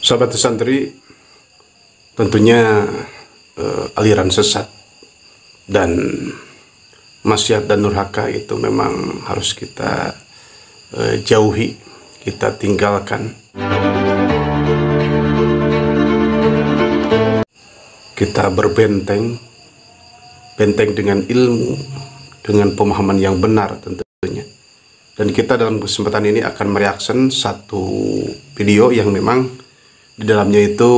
Sahabat santri, tentunya aliran sesat dan maksiat dan durhaka itu memang harus kita jauhi, kita tinggalkan. Kita berbenteng dengan ilmu, dengan pemahaman yang benar tentunya. Dan kita dalam kesempatan ini akan mereaction satu video yang memang di dalamnya itu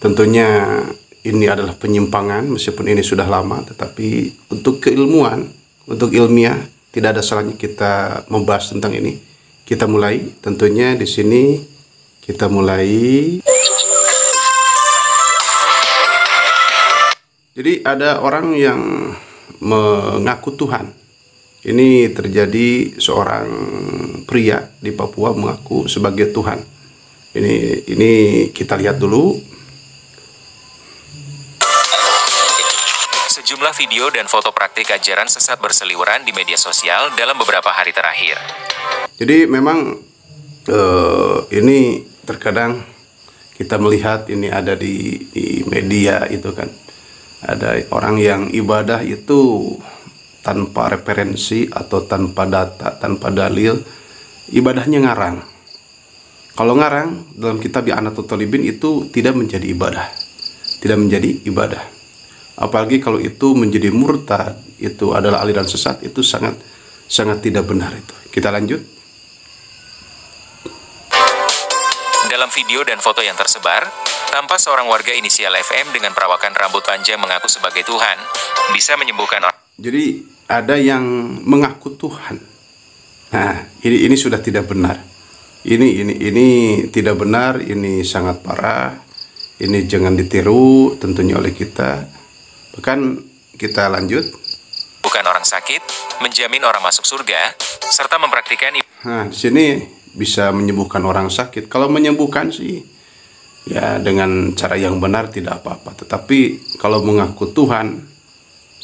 tentunya ini adalah penyimpangan, meskipun ini sudah lama, tetapi untuk keilmuan, untuk ilmiah, tidak ada salahnya kita membahas tentang ini. Kita mulai, tentunya di sini kita mulai. Jadi ada orang yang mengaku Tuhan. Ini terjadi seorang pria di Papua mengaku sebagai Tuhan. Ini kita lihat dulu. Sejumlah video dan foto praktik ajaran sesat berseliweran di media sosial dalam beberapa hari terakhir. Jadi memang ini terkadang kita melihat ini ada di media itu kan. Ada orang yang ibadah itu tanpa referensi atau tanpa data, tanpa dalil, ibadahnya ngarang. Kalau ngarang dalam kitab I'anatul Talibin itu tidak menjadi ibadah. Tidak menjadi ibadah. Apalagi kalau itu menjadi murtad, itu adalah aliran sesat, itu sangat tidak benar itu. Kita lanjut. Dalam video dan foto yang tersebar, tampak seorang warga inisial FM dengan perawakan rambut panjang mengaku sebagai Tuhan, bisa menyembuhkan orang. Jadi ada yang mengaku Tuhan. Nah, ini sudah tidak benar. Ini tidak benar, ini sangat parah. Ini jangan ditiru tentunya oleh kita. Bahkan kita lanjut. Bukan orang sakit, menjamin orang masuk surga, serta mempraktikkan. Nah, di sini bisa menyembuhkan orang sakit. Kalau menyembuhkan sih, ya dengan cara yang benar tidak apa-apa. Tetapi kalau mengaku Tuhan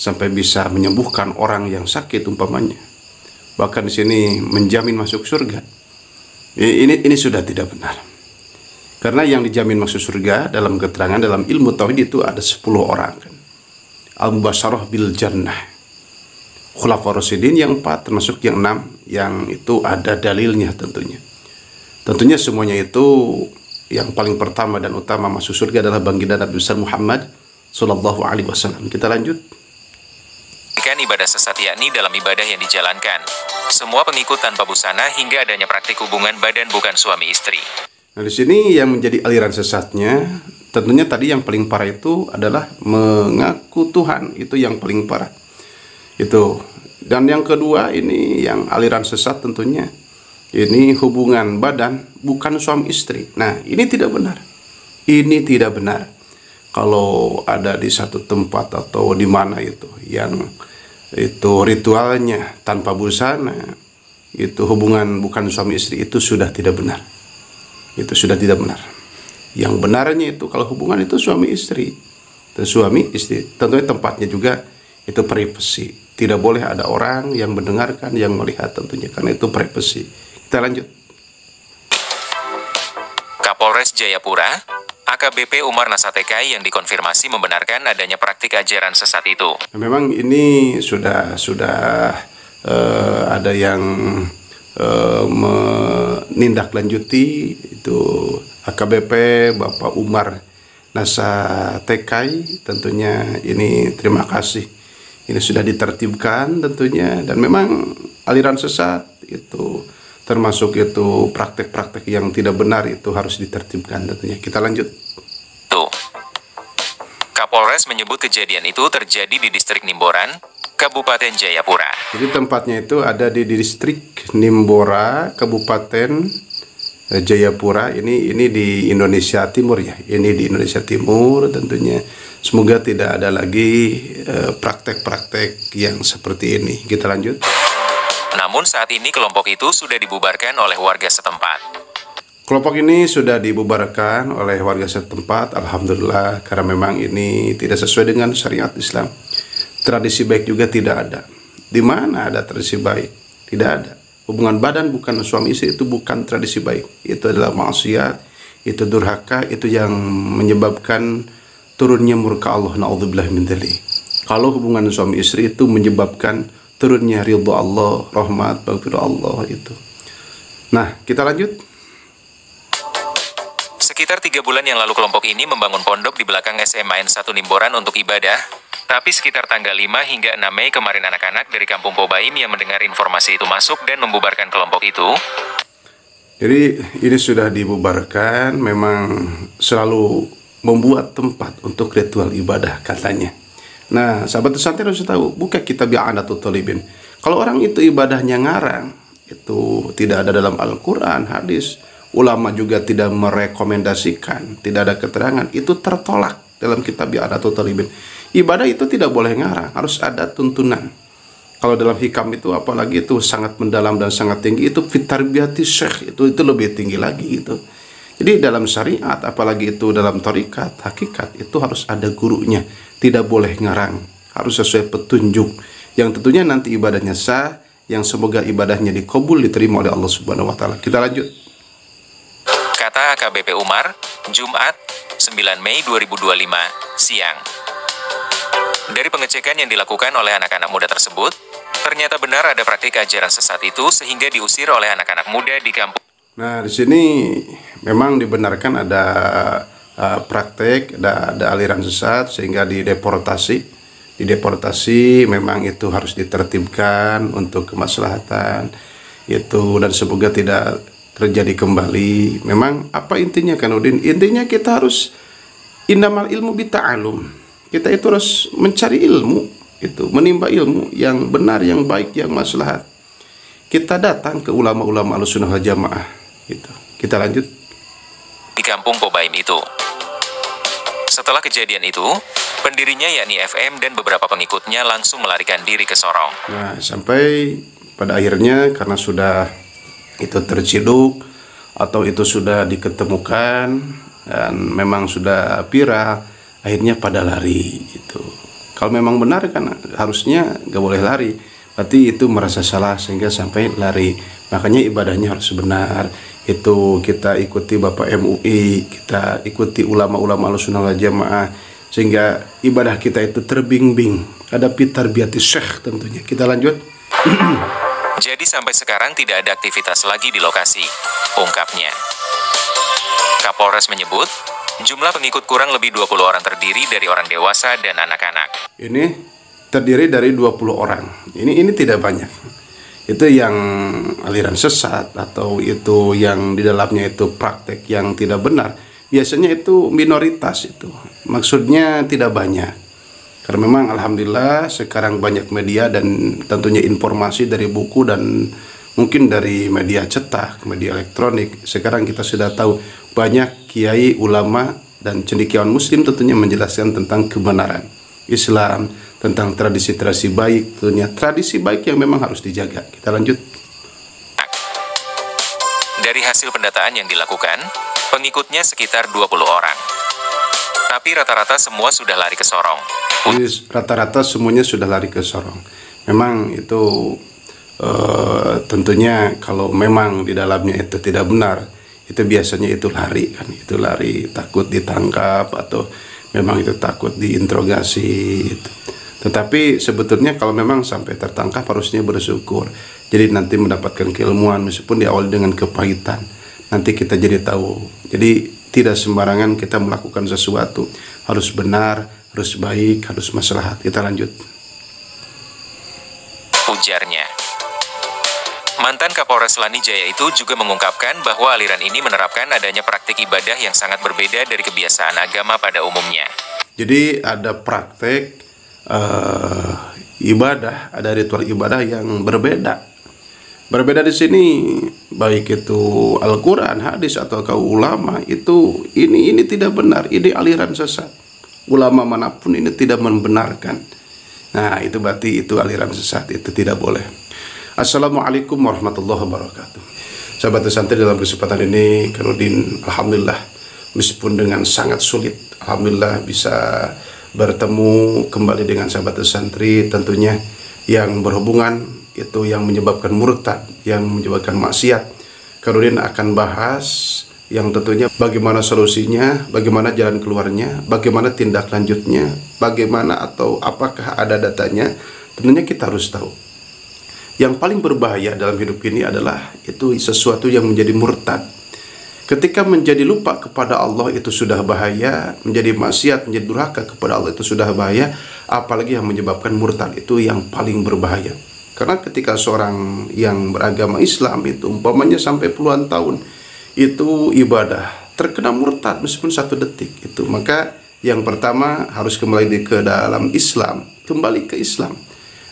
sampai bisa menyembuhkan orang yang sakit umpamanya, bahkan di sini menjamin masuk surga, ini sudah tidak benar. Karena yang dijamin masuk surga dalam keterangan dalam ilmu tauhid itu ada 10 orang kan. Al-Mubasyarah bil Jannah, Khulafaur Rasyidin yang 4, termasuk yang 6 yang itu ada dalilnya tentunya. Tentunya semuanya itu yang paling pertama dan utama masuk surga adalah baginda Nabi besar Muhammad sallallahu alaihi wasallam. Kita lanjut. Ibadah sesat yakni dalam ibadah yang dijalankan semua pengikut tanpa busana hingga adanya praktik hubungan badan bukan suami istri. Nah, di sini yang menjadi aliran sesatnya tentunya tadi yang paling parah itu adalah mengaku Tuhan, itu yang paling parah. Itu. Dan yang kedua ini yang aliran sesat tentunya ini hubungan badan bukan suami istri. Nah, ini tidak benar. Ini tidak benar. Kalau ada di satu tempat atau di mana itu yang itu ritualnya tanpa busana, itu hubungan bukan suami istri, itu sudah tidak benar. Itu sudah tidak benar. Yang benarnya itu kalau hubungan itu suami istri. Dan suami istri, tentunya tempatnya juga itu privasi. Tidak boleh ada orang yang mendengarkan, yang melihat tentunya, karena itu privasi. Kita lanjut. Kapolres Jayapura, AKBP Umar Nasatekai yang dikonfirmasi membenarkan adanya praktik ajaran sesat itu. Memang ini sudah ada yang menindaklanjuti itu AKBP Bapak Umar Nasatekai, tentunya ini terima kasih. Ini sudah ditertibkan tentunya, dan memang aliran sesat itu termasuk itu praktek-praktek yang tidak benar itu harus ditertibkan tentunya. Kita lanjut. Tuh. Kapolres menyebut kejadian itu terjadi di distrik Nimboran, Kabupaten Jayapura. Jadi tempatnya itu ada di distrik Nimbora, Kabupaten Jayapura. Ini di Indonesia Timur ya. Ini di Indonesia Timur tentunya. Semoga tidak ada lagi praktek-praktek yang seperti ini. Kita lanjut. Namun saat ini kelompok itu sudah dibubarkan oleh warga setempat. Kelompok ini sudah dibubarkan oleh warga setempat, alhamdulillah, karena memang ini tidak sesuai dengan syariat Islam. Tradisi baik juga tidak ada. Di mana ada tradisi baik? Tidak ada. Hubungan badan bukan suami istri itu bukan tradisi baik. Itu adalah maksiat, itu durhaka, itu yang menyebabkan turunnya murka Allah, naudzubillah min dzalik. Kalau hubungan suami istri itu menyebabkan turunnya ridha Allah, rahmat, maghfirah Allah itu. Nah, kita lanjut. Sekitar 3 bulan yang lalu kelompok ini membangun pondok di belakang SMA N1 Nimboran untuk ibadah. Tapi sekitar tanggal 5 hingga 6 Mei kemarin anak-anak dari Kampung Pobaim yang mendengar informasi itu masuk dan membubarkan kelompok itu. Jadi ini sudah dibubarkan, memang selalu membuat tempat untuk ritual ibadah katanya. Nah, sahabat pesantren harus tahu, buka kitab I'anatul Talibin. Kalau orang itu ibadahnya ngarang, itu tidak ada dalam Al-Quran, hadis, ulama juga tidak merekomendasikan, tidak ada keterangan, itu tertolak dalam kitab I'anatul Talibin. Ibadah itu tidak boleh ngarang, harus ada tuntunan. Kalau dalam hikam itu apalagi itu sangat mendalam dan sangat tinggi, itu fitarbiyati syekh, itu lebih tinggi lagi gitu. Jadi dalam syariat, apalagi itu dalam tharikat, hakikat, itu harus ada gurunya, tidak boleh ngarang, harus sesuai petunjuk yang tentunya nanti ibadahnya sah, yang semoga ibadahnya dikabul, diterima oleh Allah Subhanahu wa taala. Kita lanjut. Kata AKBP Umar, Jumat, 9 Mei 2025, siang. Dari pengecekan yang dilakukan oleh anak-anak muda tersebut, ternyata benar ada praktik ajaran sesat itu sehingga diusir oleh anak-anak muda di kampung. Nah, di sini memang dibenarkan ada praktek, ada aliran sesat sehingga dideportasi. Dideportasi memang itu harus ditertibkan untuk kemaslahatan itu, dan semoga tidak terjadi kembali. Memang apa intinya kan Udin? Intinya kita harus innamal ilmu bita'alum. Kita itu harus mencari ilmu, itu menimba ilmu yang benar, yang baik, yang maslahat. Kita datang ke ulama-ulama Ahlussunnah wal Jamaah gitu. Kita lanjut. Di Kampung Pobaim itu. Setelah kejadian itu, pendirinya yakni FM dan beberapa pengikutnya langsung melarikan diri ke Sorong. Nah, sampai pada akhirnya karena sudah itu terciduk atau itu sudah diketemukan dan memang sudah viral, akhirnya pada lari itu. Kalau memang benar kan harusnya gak boleh lari, berarti itu merasa salah sehingga sampai lari. Makanya ibadahnya harus benar. Itu kita ikuti Bapak MUI, kita ikuti ulama-ulama Ahlussunnah wal Jamaah, sehingga ibadah kita itu terbimbing. Ada tarbiyati syekh tentunya. Kita lanjut. Jadi sampai sekarang tidak ada aktivitas lagi di lokasi, ungkapnya. Kapolres menyebut, jumlah pengikut kurang lebih 20 orang terdiri dari orang dewasa dan anak-anak. Ini terdiri dari 20 orang. Ini tidak banyak. Itu yang aliran sesat atau itu yang di dalamnya itu praktek yang tidak benar. Biasanya itu minoritas itu. Maksudnya tidak banyak. Karena memang alhamdulillah sekarang banyak media dan tentunya informasi dari buku dan mungkin dari media cetak, media elektronik. Sekarang kita sudah tahu banyak kiai, ulama, dan cendekiawan muslim tentunya menjelaskan tentang kebenaran Islam, tentang tradisi-tradisi baik, tentunya tradisi baik yang memang harus dijaga. Kita lanjut. Dari hasil pendataan yang dilakukan, pengikutnya sekitar 20 orang. Tapi rata-rata semua sudah lari ke Sorong. Jadi rata-rata semuanya sudah lari ke Sorong. Memang itu tentunya kalau memang di dalamnya itu tidak benar, itu biasanya itu lari kan, itu lari takut ditangkap atau memang itu takut diinterogasi itu. Tetapi sebetulnya kalau memang sampai tertangkap harusnya bersyukur. Jadi nanti mendapatkan keilmuan meskipun diawali dengan kepahitan. Nanti kita jadi tahu. Jadi tidak sembarangan kita melakukan sesuatu, harus benar, harus baik, harus maslahat. Kita lanjut. Ujarnya. Mantan Kapolres Lani Jaya itu juga mengungkapkan bahwa aliran ini menerapkan adanya praktik ibadah yang sangat berbeda dari kebiasaan agama pada umumnya. Jadi ada praktek ibadah, ada ritual ibadah yang berbeda. Berbeda di sini baik itu Al-Quran, hadis atau ulama itu ini tidak benar, ini aliran sesat. Ulama manapun ini tidak membenarkan. Nah, itu berarti itu aliran sesat, itu tidak boleh. Assalamualaikum warahmatullahi wabarakatuh. Sahabat pesantren, dalam kesempatan ini Kanudin alhamdulillah meskipun dengan sangat sulit, alhamdulillah bisa bertemu kembali dengan sahabat pesantren tentunya yang berhubungan itu yang menyebabkan murtad, yang menyebabkan maksiat. Kanudin akan bahas yang tentunya bagaimana solusinya, bagaimana jalan keluarnya, bagaimana tindak lanjutnya, bagaimana atau apakah ada datanya, tentunya kita harus tahu. Yang paling berbahaya dalam hidup ini adalah itu sesuatu yang menjadi murtad. Ketika menjadi lupa kepada Allah itu sudah bahaya, menjadi maksiat, menjadi durhaka kepada Allah itu sudah bahaya, apalagi yang menyebabkan murtad itu yang paling berbahaya. Karena ketika seorang yang beragama Islam itu umpamanya sampai puluhan tahun itu ibadah, terkena murtad meskipun 1 detik itu, maka yang pertama harus kembali ke dalam Islam, kembali ke Islam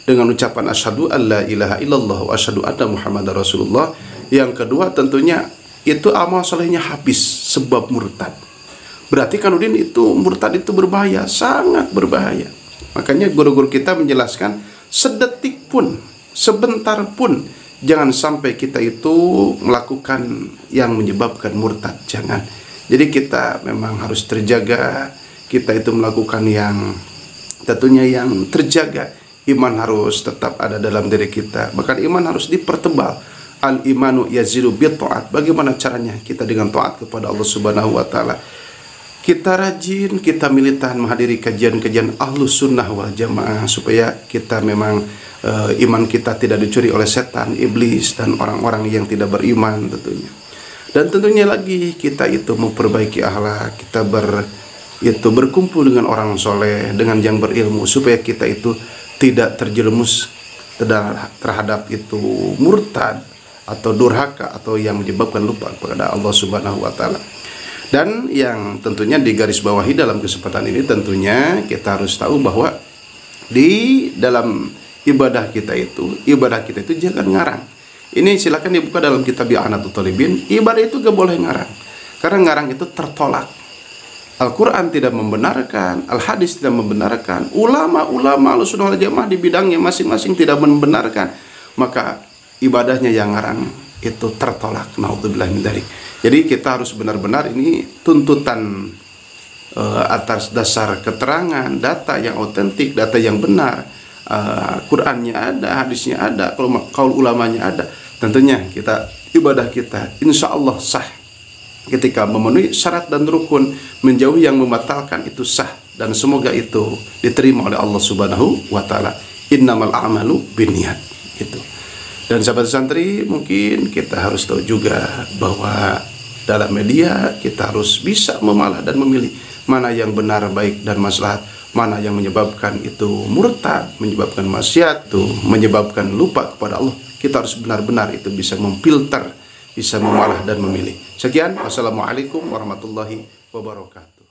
dengan ucapan asyhadu alla ilaha illallah wa asyhadu anna muhammadar rasulullah. Yang kedua tentunya itu amal solehnya habis sebab murtad. Berarti kanudin itu murtad itu berbahaya, sangat berbahaya. Makanya guru-guru kita menjelaskan sedetik pun, sebentar pun jangan sampai kita itu melakukan yang menyebabkan murtad, jangan. Jadi kita memang harus terjaga, kita itu melakukan yang tentunya yang terjaga. Iman harus tetap ada dalam diri kita, bahkan iman harus dipertebal. Al-imanu yazidu bi-ta'at. Bagaimana caranya kita dengan taat kepada Allah Subhanahu wa taala? Kita rajin, kita militan menghadiri kajian-kajian Ahlus Sunnah wal Jamaah supaya kita memang iman kita tidak dicuri oleh setan, iblis, dan orang-orang yang tidak beriman tentunya. Dan tentunya lagi kita itu memperbaiki akhlak, kita berkumpul dengan orang soleh, dengan yang berilmu, supaya kita itu tidak terjerumus terhadap itu murtad atau durhaka atau yang menyebabkan lupa kepada Allah Subhanahu wa taala. Dan yang tentunya digarisbawahi dalam kesempatan ini, tentunya kita harus tahu bahwa di dalam ibadah kita itu jangan ngarang. Ini silakan dibuka dalam kitab I'anatul Talibin. Ibadah itu gak boleh ngarang, karena ngarang itu tertolak. Al-Quran tidak membenarkan, Al-Hadis tidak membenarkan, ulama-ulama Ahlussunnah wal Jamaah di bidangnya masing-masing tidak membenarkan, maka ibadahnya yang ngarang itu tertolak. Naudzubillah min dzalik. Jadi kita harus benar-benar ini tuntutan atas dasar keterangan, data yang otentik, data yang benar. Qurannya ada, hadisnya ada, kaul ulamanya ada. Tentunya kita ibadah kita insya Allah sah ketika memenuhi syarat dan rukun, menjauhi yang membatalkan itu sah, dan semoga itu diterima oleh Allah Subhanahu wa taala. Innamal a'malu binniyat itu. Dan sahabat santri, mungkin kita harus tahu juga bahwa dalam media kita harus bisa memilah dan memilih mana yang benar, baik, dan maslahat, mana yang menyebabkan itu murtad, menyebabkan maksiat, itu menyebabkan lupa kepada Allah. Kita harus benar-benar itu bisa memfilter, bisa memilah dan memilih. Sekian, wassalamualaikum warahmatullahi wabarakatuh.